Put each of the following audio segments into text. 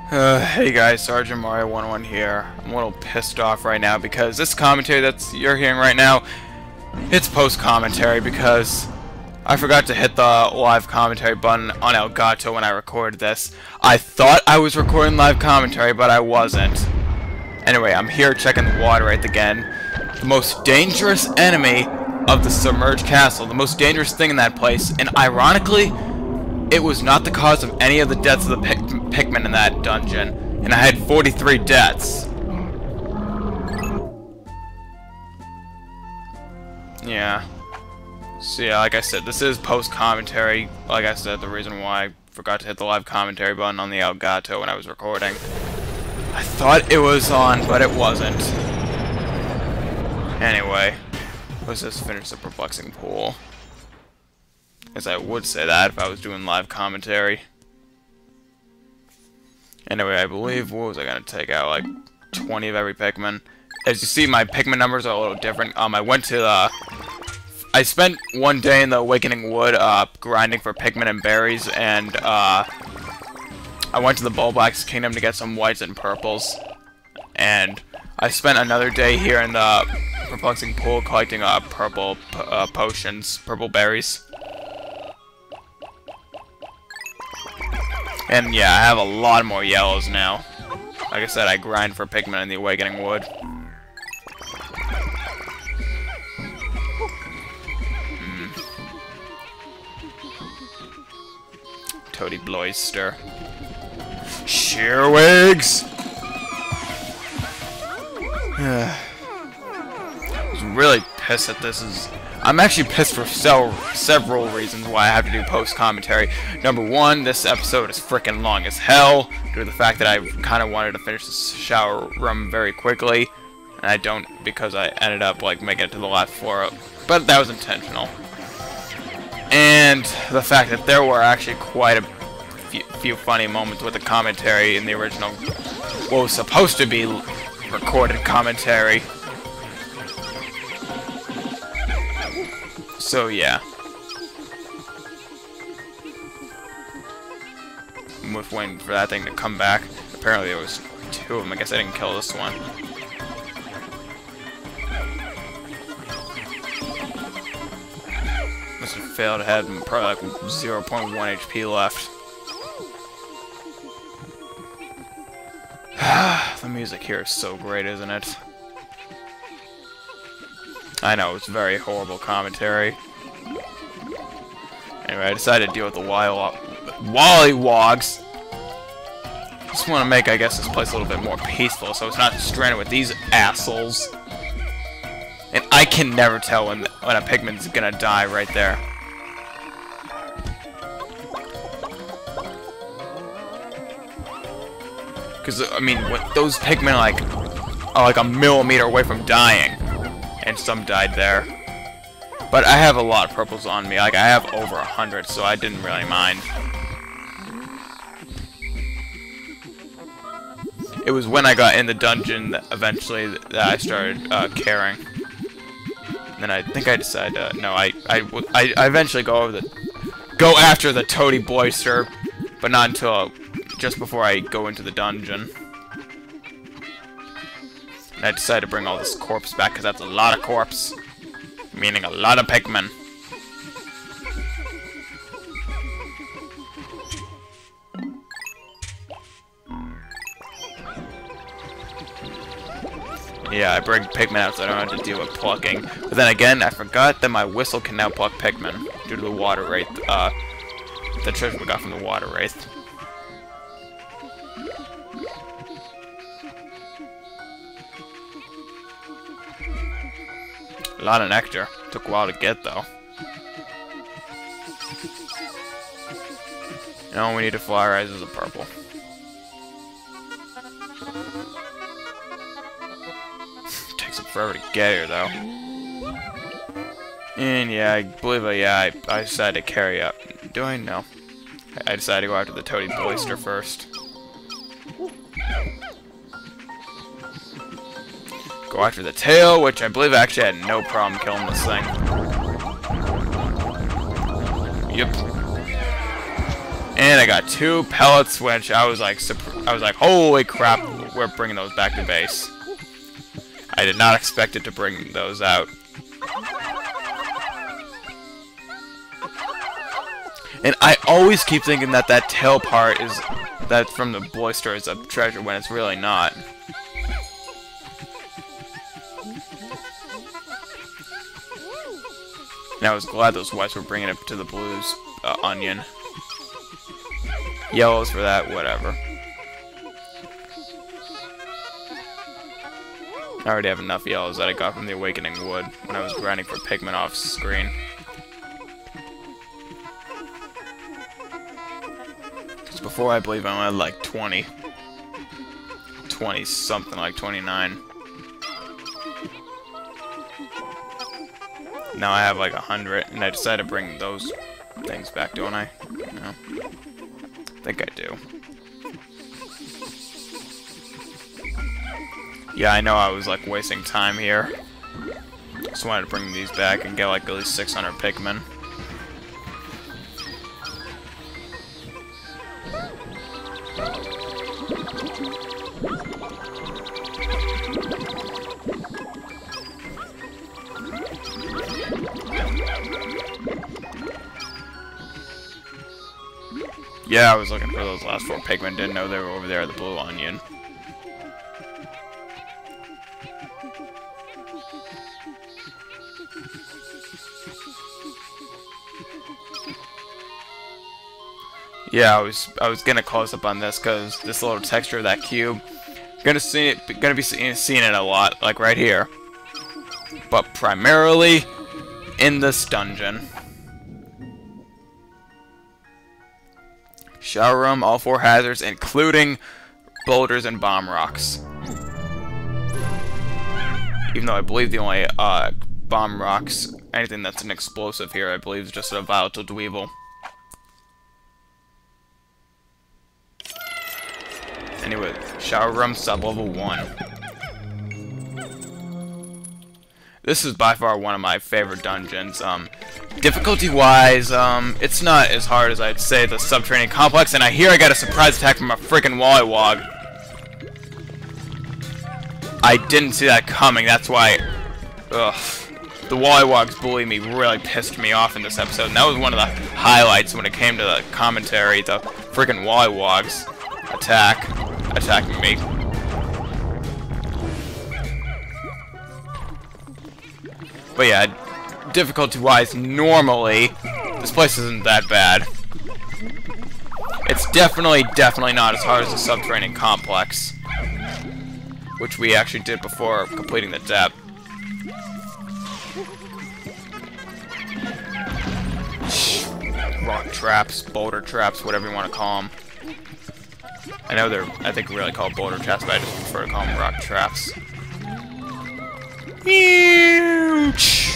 Hey guys, Sergeant Mario 11 here. I'm a little pissed off right now because this commentary that you're hearing right now, it's post-commentary because I forgot to hit the live commentary button on Elgato when I recorded this. I thought I was recording live commentary, but I wasn't. Anyway, I'm here checking the water wraith again. The most dangerous enemy of the submerged castle, the most dangerous thing in that place, and ironically, it was not the cause of any of the deaths of the Pikmin in that dungeon, and I had 43 deaths. Yeah. So yeah, like I said, this is post-commentary. Like I said, the reason why I forgot to hit the live commentary button on the Elgato when I was recording. I thought it was on, but it wasn't. Anyway, let's just finish the Perplexing Pool. As I would say that if I was doing live commentary. Anyway, I believe, what was I going to take out? Like 20 of every Pikmin. As you see, my Pikmin numbers are a little different. I went to the... I spent one day in the Awakening Wood grinding for Pikmin and berries, and I went to the Bulblax Kingdom to get some whites and purples. And I spent another day here in the Perplexing Pool collecting purple potions, purple berries. And yeah, I have a lot more yellows now. Like I said, I grind for Pikmin in the Awakening Wood. Toady Bloister. Shearwigs! I was really pissed that this is... I'm actually pissed for several reasons why I have to do post-commentary. Number one, this episode is freaking long as hell, due to the fact that I kind of wanted to finish this shower room very quickly, and I don't because I ended up like making it to the last floor, but that was intentional. And the fact that there were actually quite a few funny moments with the commentary in the original, what was supposed to be recorded commentary. So yeah, I'm just waiting for that thing to come back. Apparently there was two of them. I guess I didn't kill this one. Must have failed. I had probably like 0.1 HP left. The music here is so great, isn't it? I know, it's very horrible commentary. Anyway, I decided to deal with the Wollywogs. Just want to make, I guess, this place a little bit more peaceful, so it's not stranded with these assholes. And I can never tell when a Pikmin's gonna die right there. Because, I mean, those Pikmin are like a millimeter away from dying. And some died there. But I have a lot of purples on me. Like, I have over 100, so I didn't really mind. It was when I got in the dungeon that eventually that I started caring. And then I think I decided no, I eventually go after the Toady Bloister, but not until just before I go into the dungeon. And I decided to bring all this corpse back because that's a lot of corpse, meaning a lot of Pikmin. Yeah, I bring Pikmin out so I don't have to deal with plucking. But then again, I forgot that my whistle can now pluck Pikmin due to the water wraith, the treasure we got from the water wraith. A lot of nectar. Took a while to get, though. Now we need to fly rises of purple. Takes them forever to get here, though. And yeah, I believe I decided to carry up. Do I? No. I decided to go after the Toady Bloister first. Go after the tail, which I believe I actually had no problem killing this thing. Yep. And I got 2 pellets, which I was like, holy crap, we're bringing those back to base. I did not expect it to bring those out. And I always keep thinking that that tail part is that from the Boister is a treasure when it's really not. And I was glad those whites were bringing it to the blues onion. Yellows for that, whatever. I already have enough yellows that I got from the Awakening Wood when I was grinding for Pikmin off screen. Because before I believe I had like 20 something, like 29. Now I have like 100, and I decided to bring those things back, don't I? No. I think I do. Yeah, I know I was like wasting time here. Just wanted to bring these back and get like at least 600 Pikmin. Yeah, I was looking for those last 4 Pikmin, didn't know they were over there at the blue onion. Yeah, I was gonna close up on this because this little texture of that cube, gonna be seeing it a lot, like right here, but primarily in this dungeon. Shower room, all 4 hazards, including boulders and bomb rocks. Even though I believe the only bomb rocks, anything that's an explosive here, I believe is just a volatile dweeble. Anyway, shower room, sub-level 1. This is by far one of my favorite dungeons. Difficulty-wise, it's not as hard as I'd say the subterranean complex, and I got a surprise attack from a freaking Wollywog. I didn't see that coming, that's why, the Wollywogs bullying me really pissed me off in this episode, and that was one of the highlights when it came to the commentary, the freaking Wollywogs attacking me. But yeah, difficulty-wise, normally, this place isn't that bad. It's definitely not as hard as the subterranean complex, which we actually did before completing the depth. Rock traps, boulder traps, whatever you want to call them. I know they're, I think, really called boulder traps, but I just prefer to call them rock traps. Huge.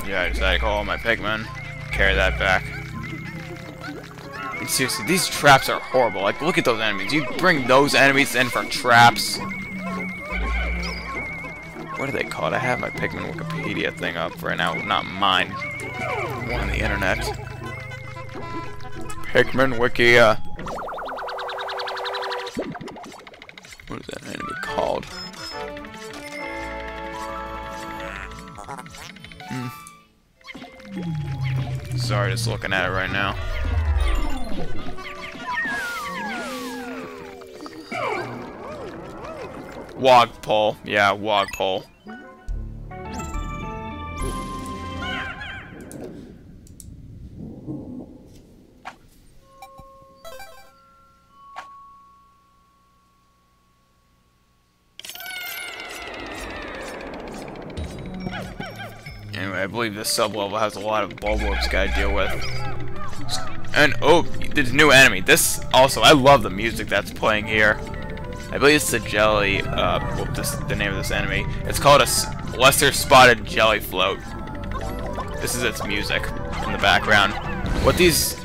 Yeah, I decided to call all my Pikmin. Carry that back. And seriously, these traps are horrible. Like, look at those enemies. You bring those enemies in for traps. What are they called? I have my Pikmin Wikipedia thing up right now. Not mine. One on the internet. Pikmin Wiki, what is that enemy called? Sorry, just looking at it right now. Wogpole. Yeah, Wogpole. Anyway, I believe this sub-level has a lot of Bulborbs gotta deal with. And, oh, there's a new enemy. This, also, I love the music that's playing here. I believe it's the jelly, the name of this enemy. It's called a lesser spotted jelly float. This is its music in the background. What these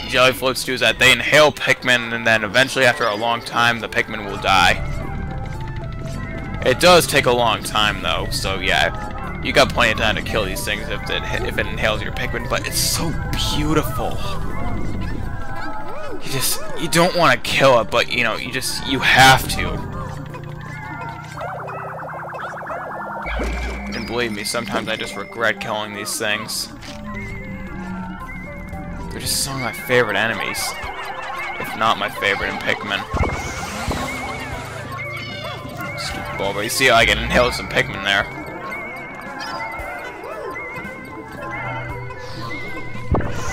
jelly floats do is that they inhale Pikmin, and then eventually, after a long time, the Pikmin will die. It does take a long time, though, so yeah. You got plenty of time to kill these things if it inhales your Pikmin, but it's so beautiful. You don't want to kill it, but you know, you have to. And believe me, sometimes I just regret killing these things. They're just some of my favorite enemies, if not my favorite in Pikmin. Stupid ball, but you see how I can inhale some Pikmin there.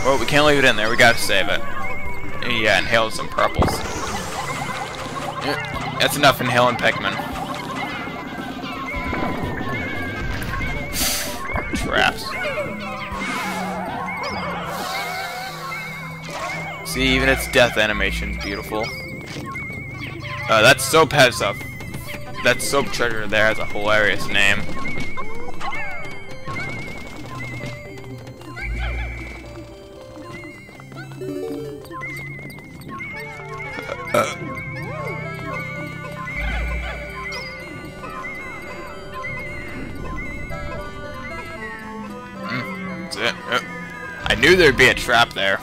Well, we can't leave it in there. We gotta save it. Yeah, inhale some purples. Yeah, that's enough inhaling Pikmin. Traps. See, even its death animation's beautiful. That Soap has a... That Soap treasure there has a hilarious name. That's it. I knew there'd be a trap there.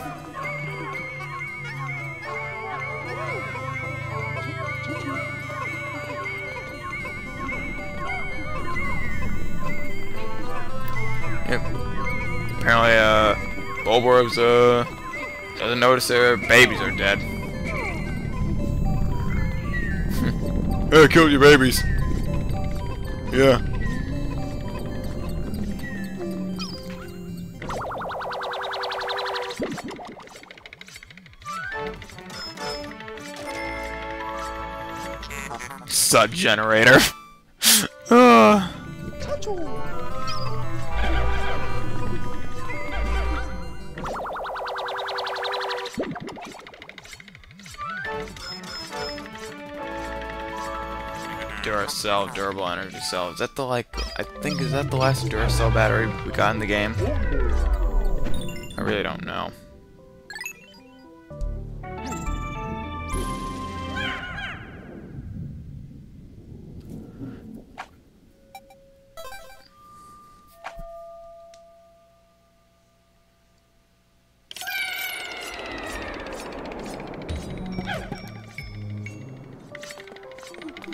Yep. Apparently, Bulborbs, doesn't notice their babies are dead. Hey, I killed your babies. Yeah. Sud generator. Duracell, durable energy cell. Is that the, like, I think, is that the last Duracell battery we got in the game? I really don't know.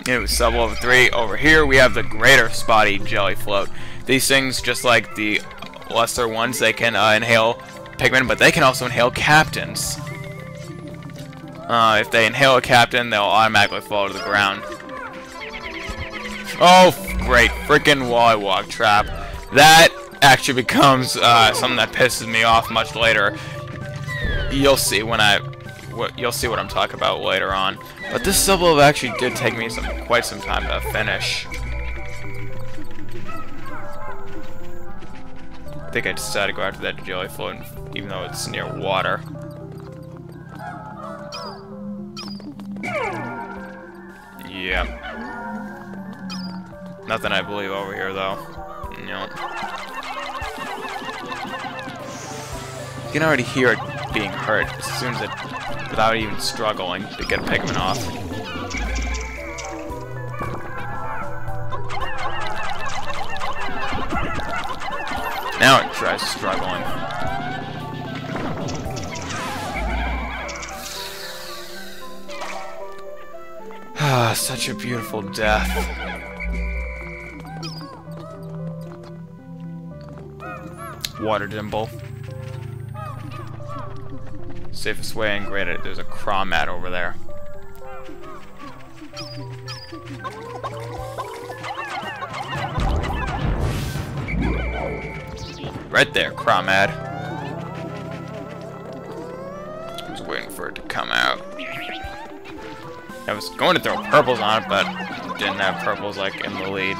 It was sub level 3. Over here we have the greater spotty jelly float. These things, just like the lesser ones, they can inhale Pikmin, but they can also inhale captains. If they inhale a captain, they'll automatically fall to the ground. Oh, great. Freaking Wallywog trap. That actually becomes something that pisses me off much later. You'll see when you'll see what I'm talking about later on. But this sub-level actually did take me quite some time to finish. I think I decided to go after that jelly float, even though it's near water. Yeah. Nothing I believe over here, though. Nope. You can already hear it being hurt as soon as it, without even struggling to get Pikmin off. Now it tries struggling. Ah, such a beautiful death. Water Dimble. Safest way and graded. There's a craw mat over there. Right there, craw mat. Just waiting for it to come out. I was going to throw purples on it, but didn't have purples like in the lead.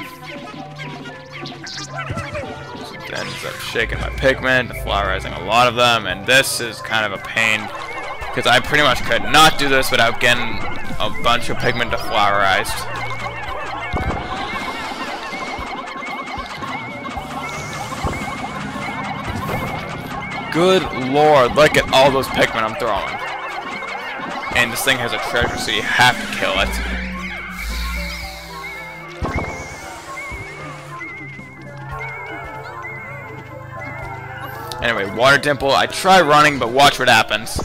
Ends up shaking my Pikmin, deflowerizing a lot of them, and this is kind of a pain because I pretty much could not do this without getting a bunch of Pikmin deflowerized. Good lord, look at all those Pikmin I'm throwing. And this thing has a treasure, so you have to kill it. Anyway, water dimple. I try running, but watch what happens.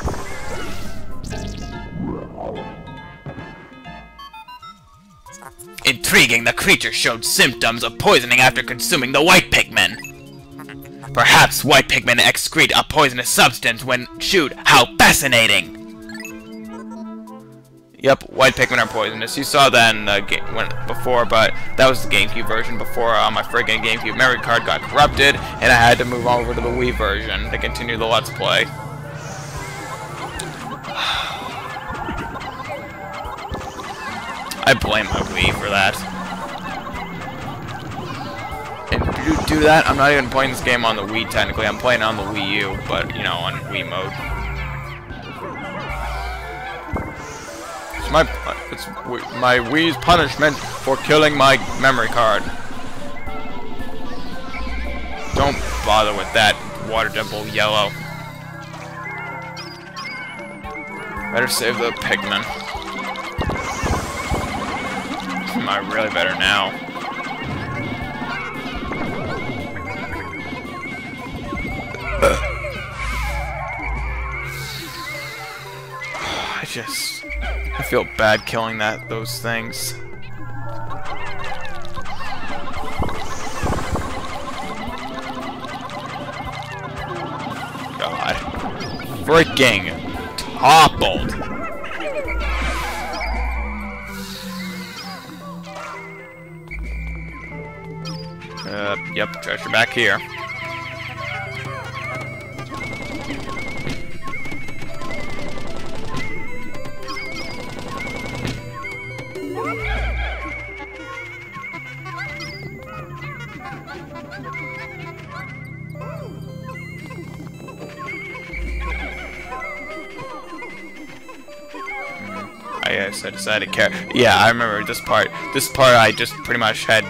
Intriguing, the creature showed symptoms of poisoning after consuming the white Pikmin. Perhaps white Pikmin excrete a poisonous substance when chewed. How fascinating! Yep, white Pikmin are poisonous. You saw that in the game before, but that was the GameCube version before my friggin' GameCube memory card got corrupted, and I had to move over to the Wii version to continue the Let's Play. I blame my Wii for that. And to do that, I'm not even playing this game on the Wii technically. I'm playing on the Wii U, but, you know, on Wii mode. It's my Wii's punishment for killing my memory card. Don't bother with that, water dimple yellow. Better save the Pikmin. I really better now. I feel bad killing those things. God. Freaking toppled. Yep, treasure back here. I decided to carry. Yeah, I remember this part. This part I just pretty much had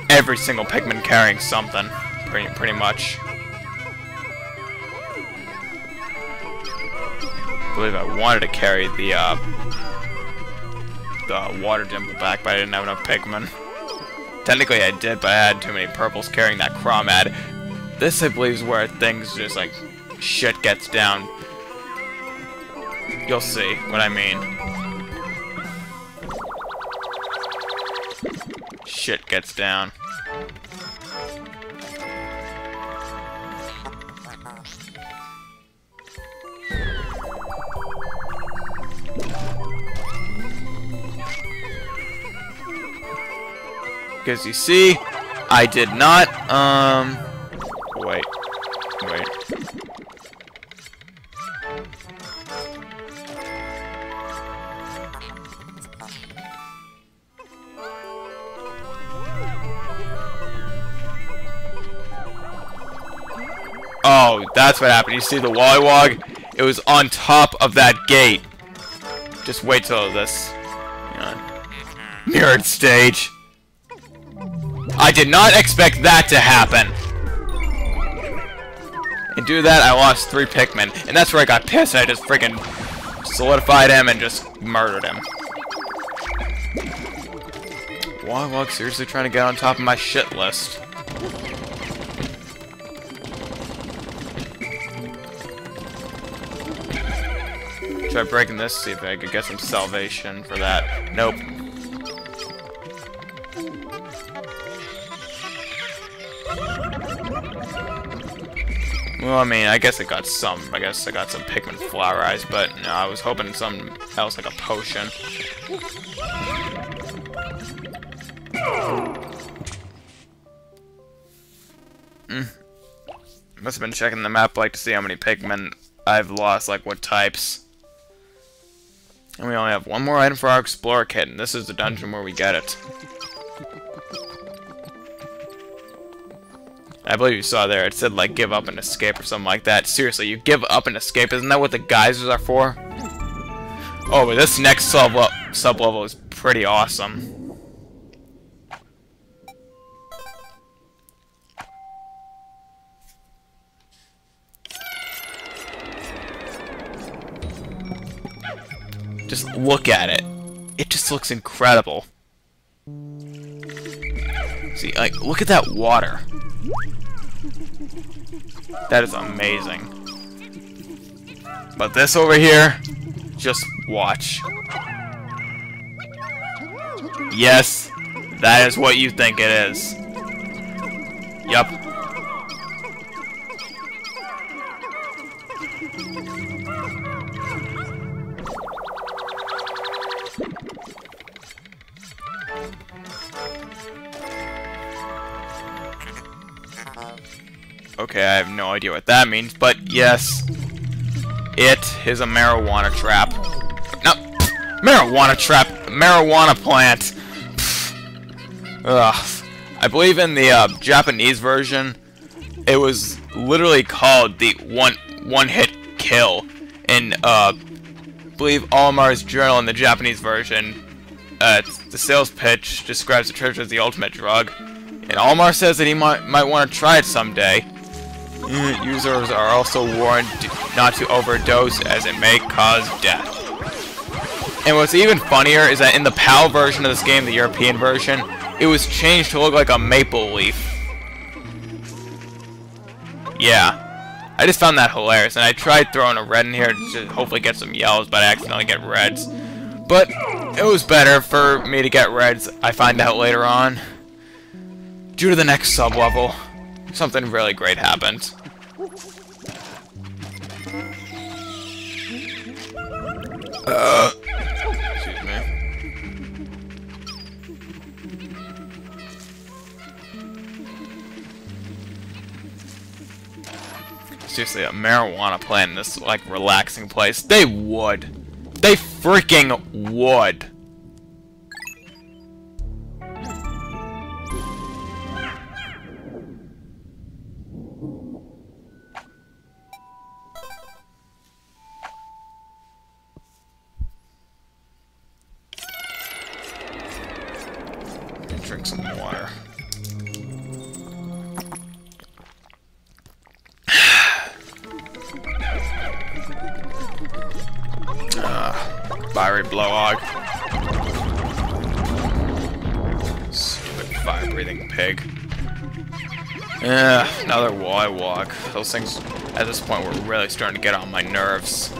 every single Pikmin carrying something, pretty much. I believe I wanted to carry the water dimple back, but I didn't have enough Pikmin. Technically I did, but I had too many purples carrying that Chromad. This, I believe, is where things just, like, shit gets down. You'll see what I mean. Shit gets down. Because you see, I did not, wait. Oh, that's what happened. You see the Wollywog? It was on top of that gate. Just wait till this, mirrored stage. I did not expect that to happen. And due to that, I lost 3 Pikmin. And that's where I got pissed. I just freaking solidified him and just murdered him. Wollywog seriously trying to get on top of my shit list. Try breaking this, see if I could get some salvation for that. Nope. Well, I mean, I guess I got some Pikmin flower eyes, but no, I was hoping something else like a potion. Must have been checking the map, like, to see how many Pikmin I've lost, like, what types. And we only have one more item for our Explorer Kit, and this is the dungeon where we get it. I believe you saw there, it said, like, give up and escape or something like that. Seriously, you give up and escape? Isn't that what the geysers are for? Oh, but this next sub-level is pretty awesome. Just look at it. It just looks incredible. See, like, look at that water. That is amazing. But this over here, just watch. Yes, that is what you think it is. Yup. Okay, I have no idea what that means, but yes, it is a marijuana trap. No, marijuana trap, marijuana plant. Ugh. I believe in the Japanese version, it was literally called the one-hit kill. In I believe Olimar's journal in the Japanese version, the sales pitch describes the treasure as the ultimate drug, and Olimar says that he might want to try it someday. Users are also warned not to overdose, as it may cause death. And what's even funnier is that in the PAL version of this game, the European version, it was changed to look like a maple leaf. Yeah, I just found that hilarious, and I tried throwing a red in here to hopefully get some yellows, but I accidentally get reds. But it was better for me to get reds, I find out later on. Due to the next sub-level, something really great happened. Excuse me. Seriously, a marijuana plant in this, like, relaxing place. They would. They freaking would. Drink some water. Fiery blowhog. Stupid fire-breathing pig. Another wall walk. Those things, at this point, were really starting to get on my nerves.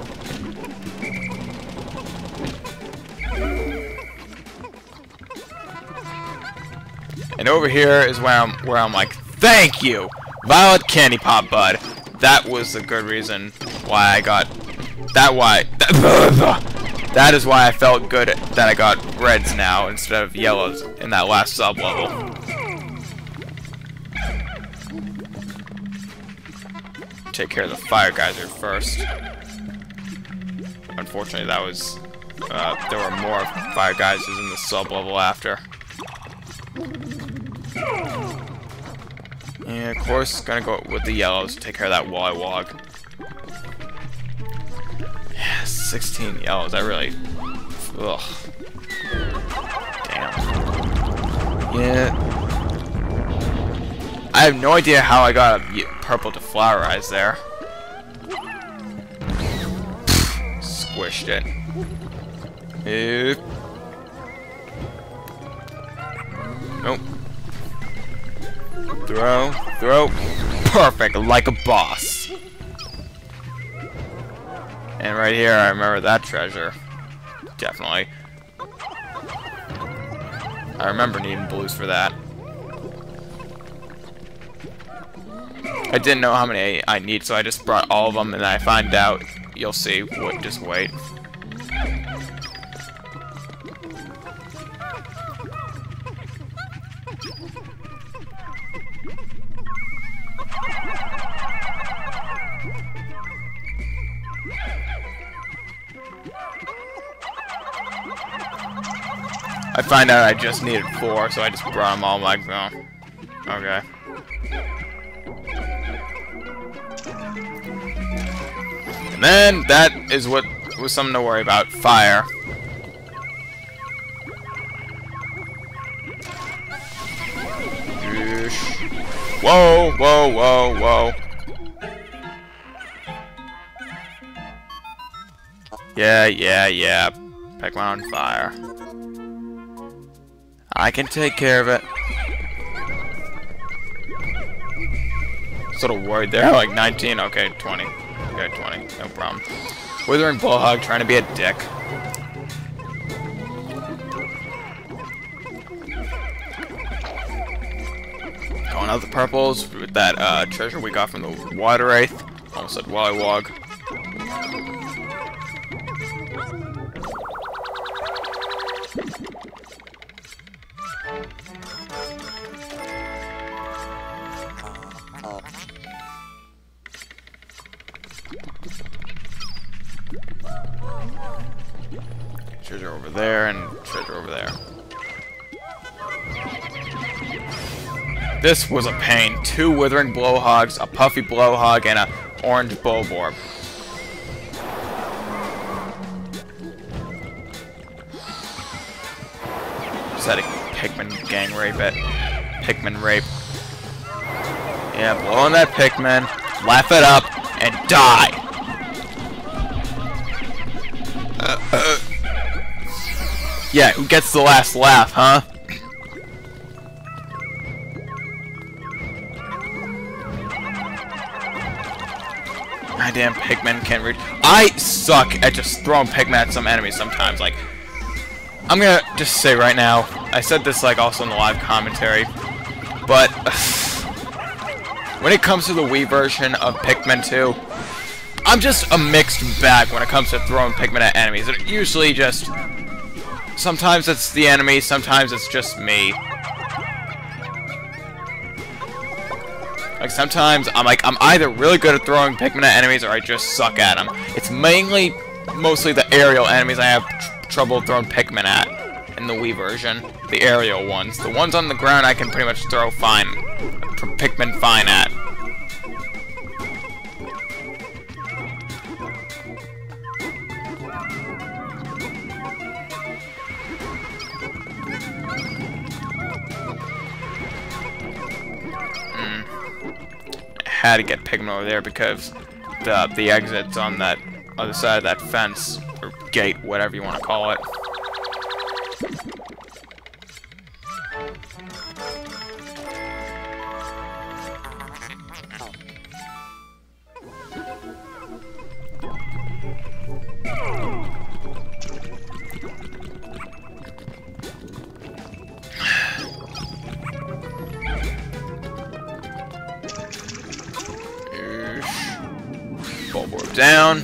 And over here is where I'm like, thank you, Violet Candy Pop Bud. That was the good reason why I got that is why I felt good that I got reds now instead of yellows in that last sub level. Take care of the fire geyser first. Unfortunately, that was there were more fire geysers in the sub level after. And of course, gonna go with the yellows to take care of that Wallywog. Yeah, 16 yellows, that really... Ugh. Damn. Yeah. I have no idea how I got a purple to flowerize there. Squished it. Nope. Throw. Perfect, like a boss. And right here, I remember that treasure. Definitely. I remember needing blues for that. I didn't know how many I need, so I just brought all of them, and then I find out. You'll see. Just wait. I find out I just needed 4, so I just brought them all. Like, oh, okay. And then that is what was something to worry about. Fire. Whoa, whoa, whoa, whoa. Yeah. Pikmin on fire. I can take care of it. was a little worried there. Like 19. Okay, 20. Okay, 20. No problem. Withering Blowhog trying to be a dick. Going out the purples with that treasure we got from the Water Wraith. Almost said Wallywog. Treasure over there and treasure over there. This was a pain. 2 Withering Blowhogs, a Puffy Blowhog, and a Orange Bulborb. Just had a Pikmin gang rape it. Pikmin rape. Yeah, blow on that Pikmin, laugh it up, and die! Yeah, who gets the last laugh, huh? Goddamn Pikmin can't reach. I suck at just throwing Pikmin at some enemies sometimes. Like, I'm gonna just say right now, I said this like also in the live commentary, but when it comes to the Wii version of Pikmin 2, I'm just a mixed bag when it comes to throwing Pikmin at enemies. It usually just... sometimes it's the enemy, sometimes it's just me. Like, sometimes I'm either really good at throwing Pikmin at enemies or I just suck at them. It's mostly the aerial enemies I have trouble throwing Pikmin at in the Wii version. The aerial ones. The ones on the ground I can pretty much throw Pikmin fine at. Had to get Pikmin over there because the exit's on that other side of that fence or gate, whatever you want to call it. Bulborb down.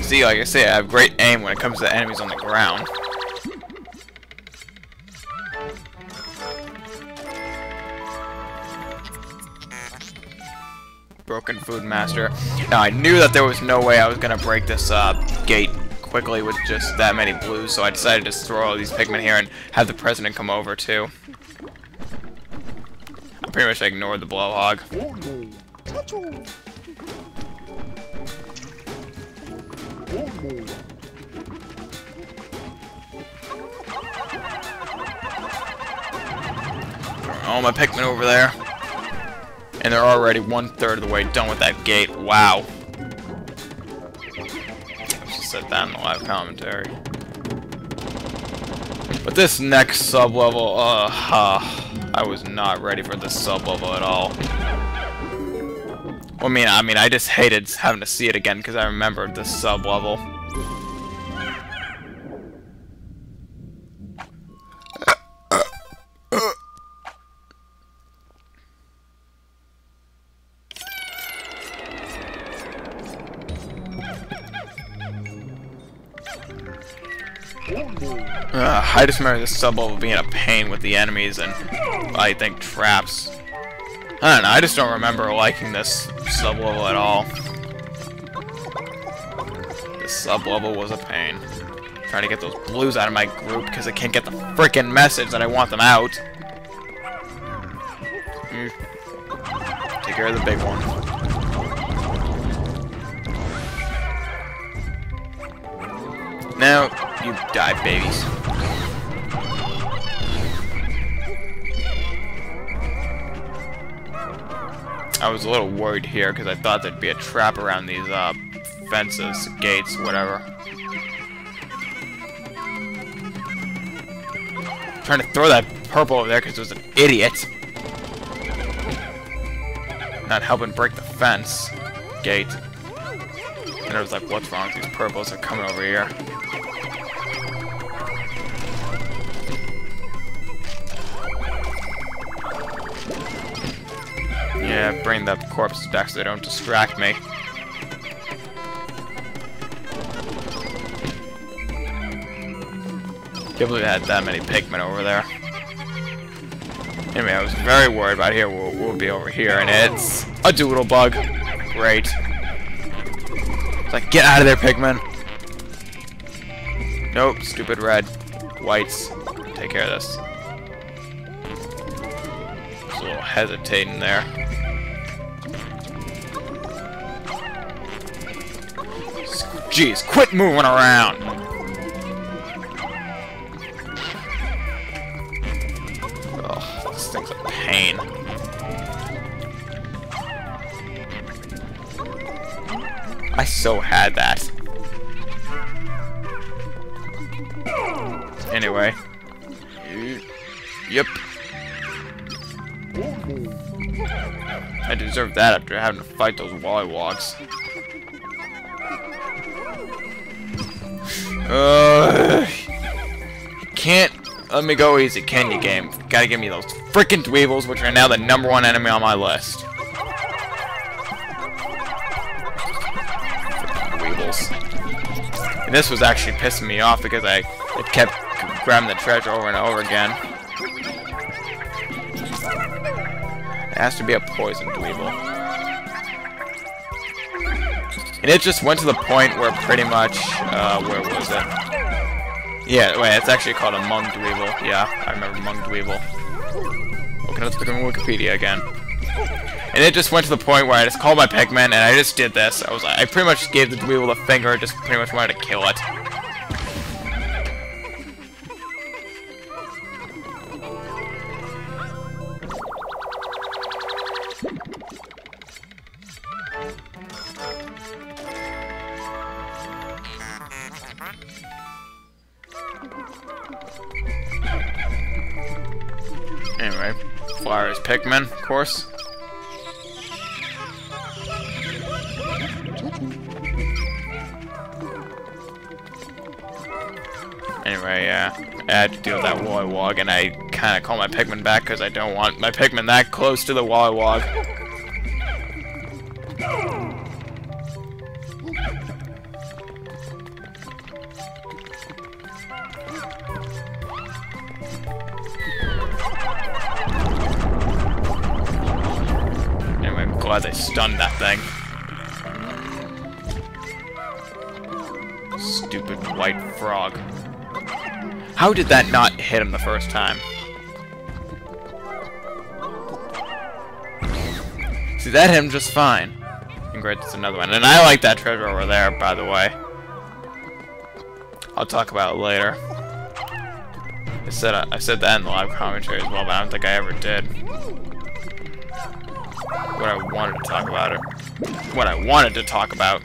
See, like I say, I have great aim when it comes to enemies on the ground. Broken Food Master. Now, I knew that there was no way I was going to break this gate quickly with just that many blues, so I decided to just throw all these Pikmin here and have the President come over, too. I pretty much ignored the Blowhog. All my Pikmin over there. And they're already 1/3 of the way done with that gate. Wow. I just said that in the live commentary. But this next sub-level, I was not ready for this sub-level at all. Well, I mean, I just hated having to see it again because I remembered this sub-level. I just remember this sub-level being a pain with the enemies and, I think, traps. I don't know, I just don't remember liking this sub-level at all. This sub-level was a pain. Trying to get those blues out of my group because I can't get the frickin' message that I want them out. Take care of the big one. Now, you die, babies. I was a little worried here because I thought there'd be a trap around these fences, gates, whatever. I'm trying to throw that purple over there because it was an idiot. not helping break the fence gate. And I was like, what's wrong with these purples? They're coming over here. Yeah, bring the corpses back so they don't distract me. Can't believe I had that many Pikmin over there. Anyway, I was very worried about here. We'll be over here, and it's a doodle bug. Great. It's like, get out of there, Pikmin. Nope, stupid red. Whites. Take care of this. Just a little hesitating there. Jeez, quit moving around! Oh, this thing's a pain. I so had that. Anyway. Yep. I deserve that after having to fight those Wollywogs. Can't let me go easy, can you, game? Gotta give me those frickin' Dweevils, which are now the #1 enemy on my list. Frickin' Dweevils. And this was actually pissing me off because it kept grabbing the treasure over and over again. It has to be a poison Dweevil. And it just went to the point where pretty much, where was it? Yeah, wait, it's actually called a Mung Dweevil. Yeah, I remember Mung Dweevil. Looking at the Wikipedia again. And it just went to the point where I just called my Pikmin and I just did this. I pretty much gave the Dweevil the finger, just pretty much wanted to kill it. Anyway, Flyers Pikmin, of course. Anyway, yeah, I had to deal with that Wollywog, and I kind of call my Pikmin back because I don't want my Pikmin that close to the Wollywog. Anyway, I'm glad they stunned that thing. Stupid white frog. How did that not hit him the first time? See, that hit him just fine. And great, that's another one. And I like that treasure over there, by the way. I'll talk about it later. I said that in the live commentary as well, but I don't think I ever did. What I wanted to talk about it. What I wanted to talk about.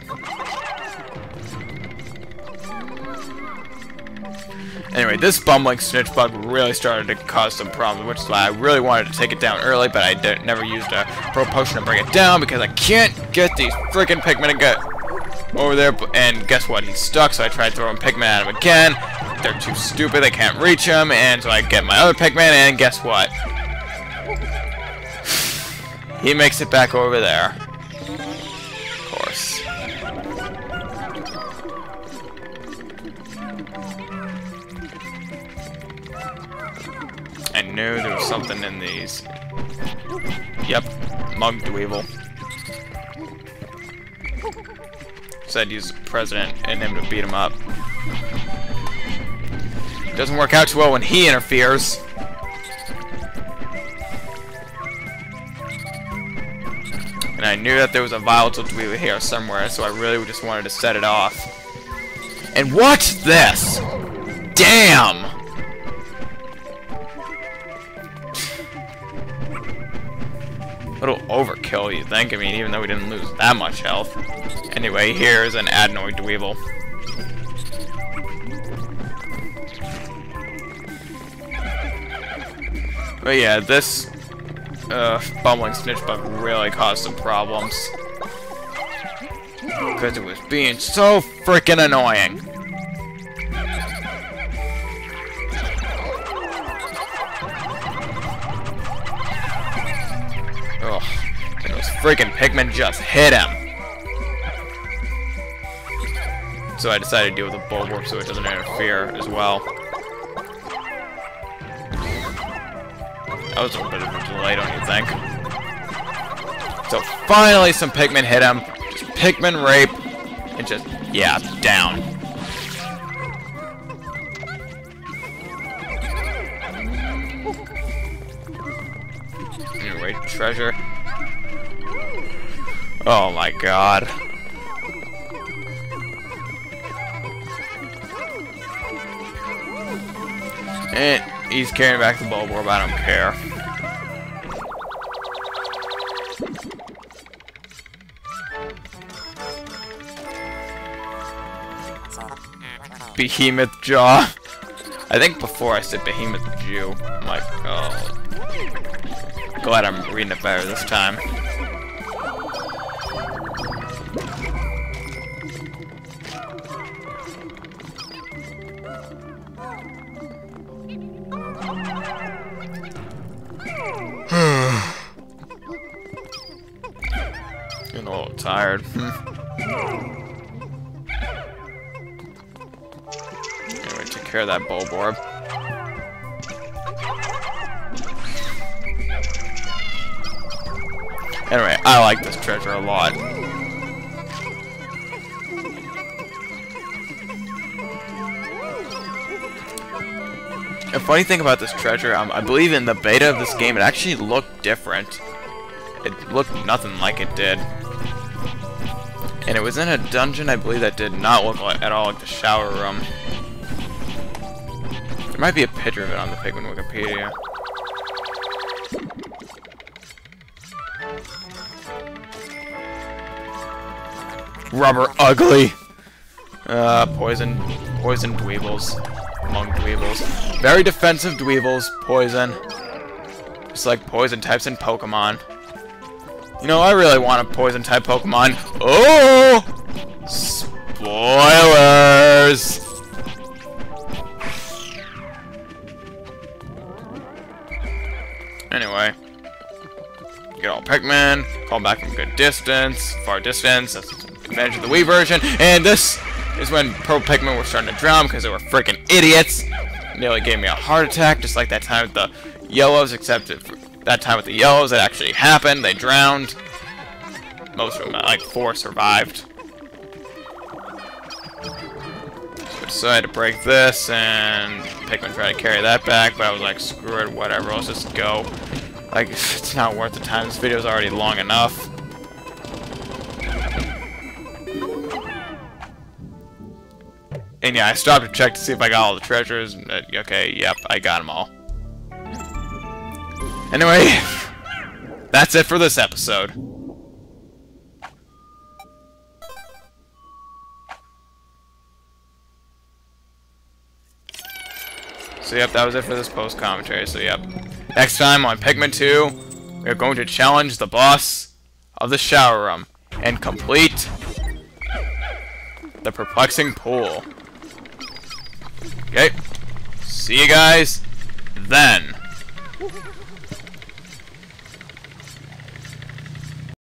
Anyway, this bumbling snitch bug really started to cause some problems, which is why I really wanted to take it down early, but I never used a pro potion to bring it down because I can't get these freaking Pikmin to get over there. And guess what? He's stuck, so I tried throwing Pikmin at him again. They're too stupid, they can't reach him, and so I get my other Pikmin, and guess what? He makes it back over there. Of course. I knew there was something in these. Yep, Mug Dweevil. Said use the president and him to beat him up. Doesn't work out too well when he interferes. And I knew that there was a volatile Dweevil here somewhere, so I really just wanted to set it off. And watch this! Damn! Little overkill, you think? I mean, even though we didn't lose that much health. Anyway, here's an adenoid Dweevil. But yeah, this bumbling snitch bug really caused some problems. Because it was being so freaking annoying. Ugh. And those freaking Pikmin just hit him. So I decided to deal with the Bulwarp so it doesn't interfere as well. That was a little bit of a delay, don't you think? So finally some Pikmin hit him. Just Pikmin rape. And just, yeah, down. Anyway, treasure. Oh my god. And he's carrying back the Bulwarp, I don't care. Behemoth Jaw. I think before I said Behemoth Jew. I'm like, oh. Glad I'm reading it better this time. Getting a little tired. Anyway, take care of that Bulwarp. Anyway, I like this treasure a lot. A funny thing about this treasure, I believe in the beta of this game, it actually looked different. It looked nothing like it did. And it was in a dungeon, I believe, that did not look like, at all like the shower room. There might be a picture of it on the Pikmin Wikipedia. Rubber ugly! Poison dweebles. Among dweebles. Very defensive dweebles, poison. Just like poison types in Pokemon. You know, I really want a poison type Pokemon. Oh! Spoilers! Anyway. Get all Pikmin, call back from good distance, far distance, that's advantage of the Wii version, and this is when purple Pikmin were starting to drown because they were freaking idiots. Nearly gave me a heart attack, just like that time with the yellows, except that time with the yellows it actually happened, they drowned. Most of them, like 4, survived. So I decided to break this, and Pikmin tried to carry that back, but I was like, screw it, whatever, let's just go. Like, it's not worth the time, this video's already long enough. And yeah, I stopped to check to see if I got all the treasures. Okay, yep, I got them all. Anyway, that's it for this episode. So yep, that was it for this post-commentary, so yep. Next time on Pikmin 2, we're going to challenge the boss of the shower room and complete the Perplexing Pool. Okay, see you guys then.